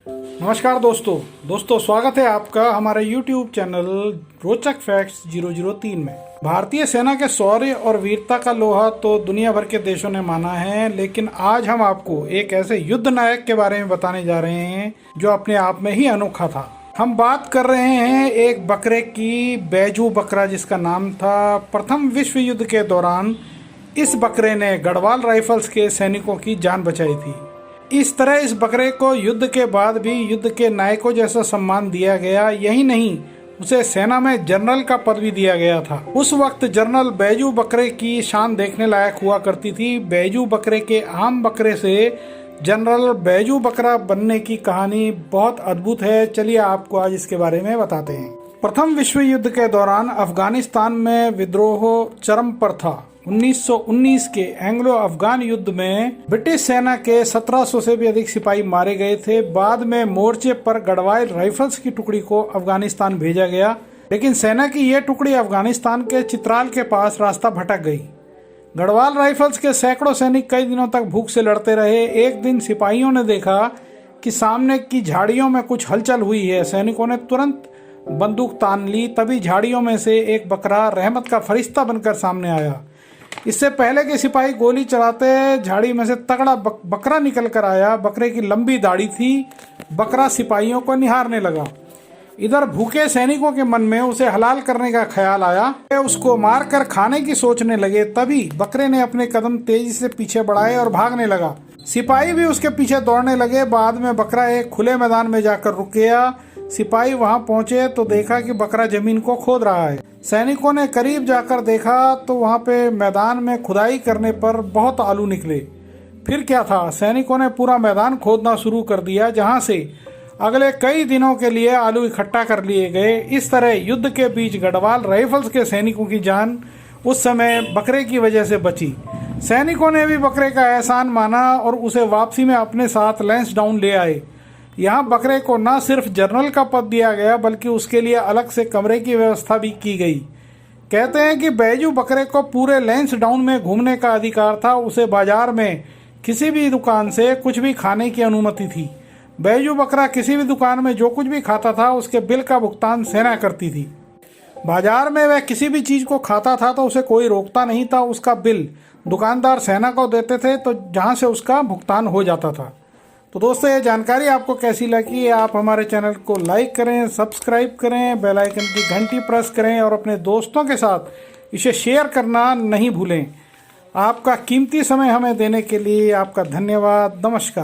नमस्कार दोस्तों स्वागत है आपका हमारे YouTube चैनल रोचक फैक्ट्स 003 में। भारतीय सेना के शौर्य और वीरता का लोहा तो दुनिया भर के देशों ने माना है, लेकिन आज हम आपको एक ऐसे युद्ध नायक के बारे में बताने जा रहे हैं जो अपने आप में ही अनोखा था। हम बात कर रहे हैं एक बकरे की, बैजू बकरा जिसका नाम था। प्रथम विश्व युद्ध के दौरान इस बकरे ने गढ़वाल राइफल्स के सैनिकों की जान बचाई थी। इस तरह इस बकरे को युद्ध के बाद भी युद्ध के नायकों जैसा सम्मान दिया गया। यही नहीं, उसे सेना में जनरल का पद भी दिया गया था। उस वक्त जनरल बैजू बकरे की शान देखने लायक हुआ करती थी। बैजू बकरे के आम बकरे से जनरल बैजू बकरा बनने की कहानी बहुत अद्भुत है। चलिए आपको आज इसके बारे में बताते हैं। प्रथम विश्व युद्ध के दौरान अफगानिस्तान में विद्रोह चरम पर था। 1919 के एंग्लो अफगान युद्ध में ब्रिटिश सेना के 1700 से भी अधिक सिपाही मारे गए थे। बाद में मोर्चे पर गढ़वाल राइफल्स की टुकड़ी को अफगानिस्तान भेजा गया, लेकिन सेना की यह टुकड़ी अफगानिस्तान के चित्राल के पास रास्ता भटक गई। गढ़वाल राइफल्स के सैकड़ों सैनिक कई दिनों तक भूख से लड़ते रहे। एक दिन सिपाहियों ने देखा कि सामने की झाड़ियों में कुछ हलचल हुई है। सैनिकों ने तुरंत बंदूक तान ली। तभी झाड़ियों में से एक बकरा रहमत का फरिश्ता बनकर सामने आया। इससे पहले के सिपाही गोली चलाते झाड़ी में से तगड़ा बकरा निकल कर आया। बकरे की लंबी दाढ़ी थी। बकरा सिपाहियों को निहारने लगा। इधर भूखे सैनिकों के मन में उसे हलाल करने का ख्याल आया। वे उसको मारकर खाने की सोचने लगे। तभी बकरे ने अपने कदम तेजी से पीछे बढ़ाए और भागने लगा। सिपाही भी उसके पीछे दौड़ने लगे। बाद में बकरा एक खुले मैदान में जाकर रुक गया। सिपाही वहां पहुंचे तो देखा कि बकरा जमीन को खोद रहा है। सैनिकों ने करीब जाकर देखा तो वहां पे मैदान में खुदाई करने पर बहुत आलू निकले। फिर क्या था, सैनिकों ने पूरा मैदान खोदना शुरू कर दिया, जहां से अगले कई दिनों के लिए आलू इकट्ठा कर लिए गए। इस तरह युद्ध के बीच गढ़वाल राइफल्स के सैनिकों की जान उस समय बकरे की वजह से बची। सैनिकों ने भी बकरे का एहसान माना और उसे वापसी में अपने साथ लैंसडाउन ले आए। यहाँ बकरे को न सिर्फ जनरल का पद दिया गया, बल्कि उसके लिए अलग से कमरे की व्यवस्था भी की गई। कहते हैं कि बैजू बकरे को पूरे लैंसडाउन में घूमने का अधिकार था। उसे बाजार में किसी भी दुकान से कुछ भी खाने की अनुमति थी। बैजू बकरा किसी भी दुकान में जो कुछ भी खाता था उसके बिल का भुगतान सेना करती थी। बाजार में वह किसी भी चीज को खाता था तो उसे कोई रोकता नहीं था। उसका बिल दुकानदार सेना को देते थे, तो जहां से उसका भुगतान हो जाता था। तो दोस्तों, ये जानकारी आपको कैसी लगी? आप हमारे चैनल को लाइक करें, सब्सक्राइब करें, बेल आइकन की घंटी प्रेस करें और अपने दोस्तों के साथ इसे शेयर करना नहीं भूलें। आपका कीमती समय हमें देने के लिए आपका धन्यवाद। नमस्कार।